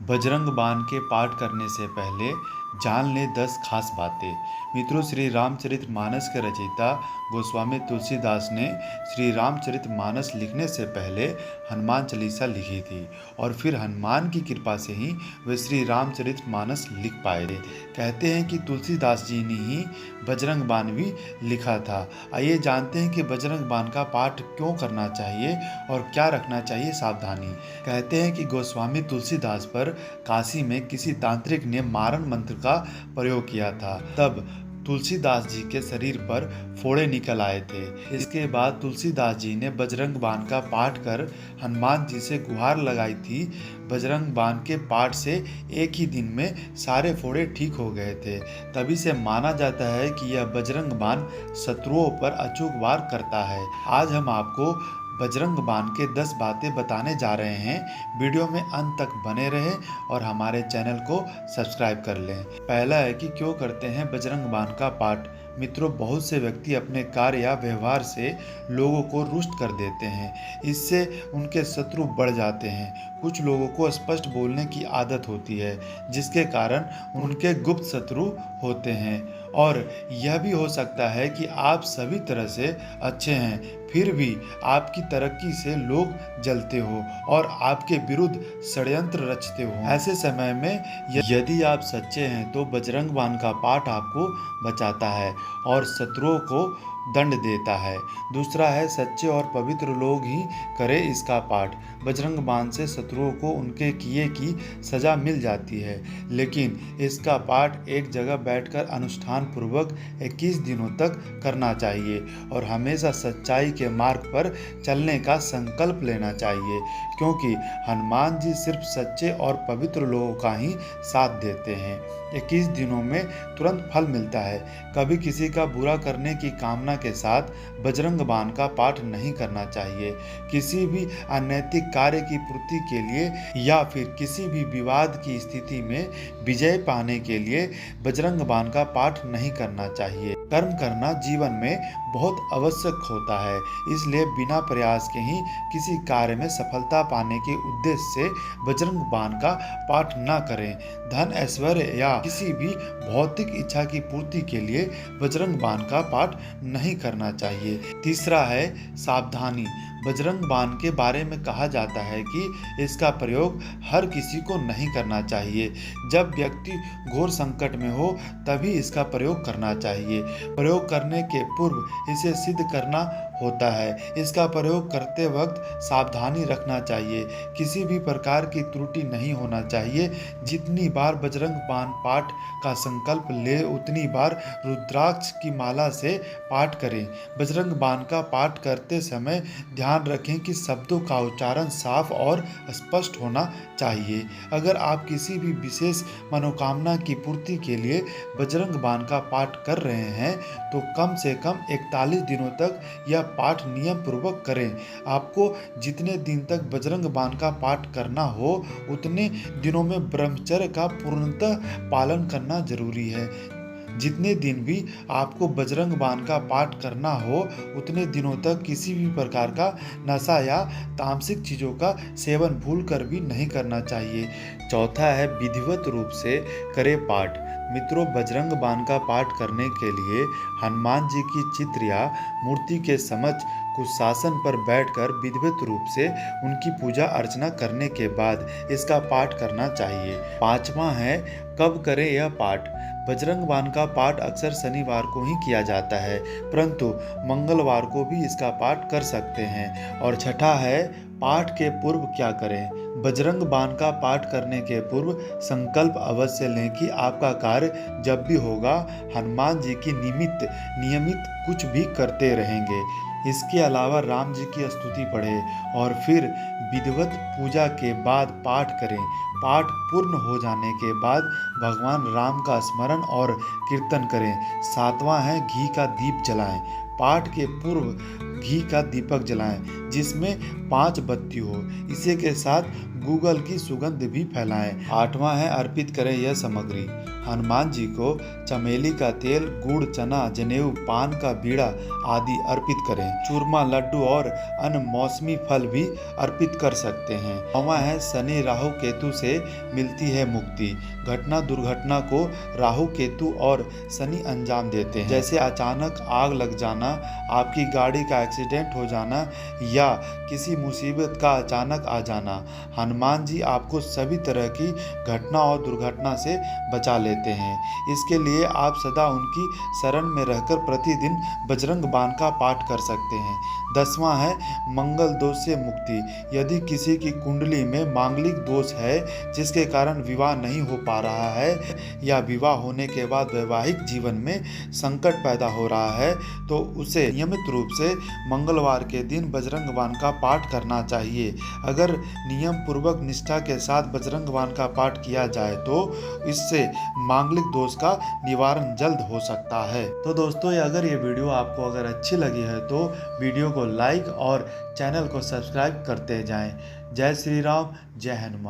बजरंग बाण के पाठ करने से पहले जान लें 10 खास बातें। मित्रों, श्री रामचरितमानस के रचयिता गोस्वामी तुलसीदास ने श्री रामचरितमानस लिखने से पहले हनुमान चालीसा लिखी थी और फिर हनुमान की कृपा से ही वे श्री रामचरितमानस लिख पाए थे। कहते हैं कि तुलसीदास जी ने ही बजरंग बाण भी लिखा था। आइए जानते हैं कि बजरंग बाण का पाठ क्यों करना चाहिए और क्या रखना चाहिए सावधानी। कहते हैं कि गोस्वामी तुलसीदास पर काशी में किसी तांत्रिक ने मारण मंत्र का प्रयोग किया था। तब तुलसीदास जी के शरीर पर फोड़े निकल आए थे। इसके बाद तुलसीदास जी ने बजरंग बाण का पाठ कर हनुमान जी से गुहार लगाई थी। बजरंग बाण के पाठ से एक ही दिन में सारे फोड़े ठीक हो गए थे। तभी से माना जाता है कि यह बजरंग बाण शत्रुओं पर अचूक वार करता है। आज हम आपको बजरंग बाण के 10 बातें बताने जा रहे हैं। वीडियो में अंत तक बने रहें और हमारे चैनल को सब्सक्राइब कर लें। पहला है कि क्यों करते हैं बजरंग बाण का पाठ। मित्रों, बहुत से व्यक्ति अपने कार्य या व्यवहार से लोगों को रुष्ट कर देते हैं। इससे उनके शत्रु बढ़ जाते हैं। कुछ लोगों को स्पष्ट बोलने की आदत होती है, जिसके कारण उनके गुप्त शत्रु होते हैं। और यह भी हो सकता है कि आप सभी तरह से अच्छे हैं, फिर भी आपकी तरक्की से लोग जलते हो और आपके विरुद्ध षड्यंत्र रचते हो। ऐसे समय में यदि आप सच्चे हैं तो बजरंग बाण का पाठ आपको बचाता है और शत्रुओं को दंड देता है। दूसरा है, सच्चे और पवित्र लोग ही करें इसका पाठ। बजरंग बाण से शत्रुओं को उनके किए की सजा मिल जाती है, लेकिन इसका पाठ एक जगह बैठकर अनुष्ठान पूर्वक 21 दिनों तक करना चाहिए और हमेशा सच्चाई के मार्ग पर चलने का संकल्प लेना चाहिए, क्योंकि हनुमान जी सिर्फ सच्चे और पवित्र लोगों का ही साथ देते हैं। 21 दिनों में तुरंत फल मिलता है। कभी किसी का बुरा करने की कामना के साथ बजरंग बाण का पाठ नहीं करना चाहिए। किसी भी अनैतिक कार्य की पूर्ति के लिए या फिर किसी भी विवाद की स्थिति में विजय पाने के लिए बजरंग बाण का पाठ नहीं करना चाहिए। कर्म करना जीवन में बहुत आवश्यक होता है, इसलिए बिना प्रयास के ही किसी कार्य में सफलता पाने के उद्देश्य से बजरंग बाण का पाठ न करें। धन, ऐश्वर्य या किसी भी भौतिक इच्छा की पूर्ति के लिए बजरंग बाण का पाठ नहीं करना चाहिए। तीसरा है सावधानी। बजरंग बाण के बारे में कहा जाता है कि इसका प्रयोग हर किसी को नहीं करना चाहिए। जब व्यक्ति घोर संकट में हो तभी इसका प्रयोग करना चाहिए। प्रयोग करने के पूर्व इसे सिद्ध करना होता है। इसका प्रयोग करते वक्त सावधानी रखना चाहिए। किसी भी प्रकार की त्रुटि नहीं होना चाहिए। जितनी बार बजरंग बाण पाठ का संकल्प ले उतनी बार रुद्राक्ष की माला से पाठ करें। बजरंग बाण का पाठ करते समय ध्यान रखें कि शब्दों का उच्चारण साफ और स्पष्ट होना चाहिए। अगर आप किसी भी विशेष मनोकामना की पूर्ति के लिए बजरंग बाण का पाठ कर रहे हैं तो कम से कम 41 दिनों तक यह पाठ नियम पूर्वक करें। आपको जितने दिन तक बजरंग बाण का पाठ करना हो उतने दिनों में ब्रह्मचर्य का पूर्णतः पालन करना जरूरी है। जितने दिन भी आपको बजरंग बाण का पाठ करना हो उतने दिनों तक किसी भी प्रकार का नशा या तामसिक चीज़ों का सेवन भूल कर भी नहीं करना चाहिए। चौथा है, विधिवत रूप से करें पाठ। मित्रों, बजरंग बाण का पाठ करने के लिए हनुमान जी की चित्र या मूर्ति के समक्ष कुशासन पर बैठकर विधिवत रूप से उनकी पूजा अर्चना करने के बाद इसका पाठ करना चाहिए। पांचवा है, कब करें यह पाठ। बजरंग बाण का पाठ अक्सर शनिवार को ही किया जाता है, परंतु मंगलवार को भी इसका पाठ कर सकते हैं। और छठा है, पाठ के पूर्व क्या करें। बजरंग बाण का पाठ करने के पूर्व संकल्प अवश्य लें कि आपका कार्य जब भी होगा हनुमान जी की नियमित कुछ भी करते रहेंगे। इसके अलावा राम जी की स्तुति पढ़ें और फिर विधिवत पूजा के बाद पाठ करें। पाठ पूर्ण हो जाने के बाद भगवान राम का स्मरण और कीर्तन करें। सातवां है, घी का दीप जलाएं। पाठ के पूर्व घी का दीपक जलाएं जिसमें 5 बत्ती हो। इसी के साथ गूगल की सुगंध भी फैलाएं। आठवां है, अर्पित करें यह सामग्री। हनुमान जी को चमेली का तेल, गुड़, चना, जनेऊ, पान का बीड़ा आदि अर्पित करें। चूरमा, लड्डू और अन्य मौसमी फल भी अर्पित कर सकते हैं। 9वां है शनि राहु केतु से मिलती है मुक्ति। घटना दुर्घटना को राहु केतु और शनि अंजाम देते हैं, जैसे अचानक आग लग जाना, आपकी गाड़ी का एक्सीडेंट हो जाना या किसी मुसीबत का अचानक आ जाना। हनुमान जी आपको सभी तरह की घटना और दुर्घटना से बचा लेते हैं। इसके लिए आप सदा उनकी शरण में रहकर प्रतिदिन बजरंग बाण का पाठ कर सकते हैं। 10वां है मंगल दोष से मुक्ति। यदि किसी की कुंडली में मांगलिक दोष है जिसके कारण विवाह नहीं हो पा रहा है या विवाह होने के बाद वैवाहिक जीवन में संकट पैदा हो रहा है, तो उसे नियमित रूप से मंगलवार के दिन बजरंग बाण का पाठ करना चाहिए। अगर नियम पूर्वक निष्ठा के साथ बजरंग बाण का पाठ किया जाए तो इससे मांगलिक दोष का निवारण जल्द हो सकता है। तो दोस्तों, अगर ये वीडियो आपको अगर अच्छी लगी है तो वीडियो को लाइक और चैनल को सब्सक्राइब करते जाएं। जय श्री राम, जय हनुमान।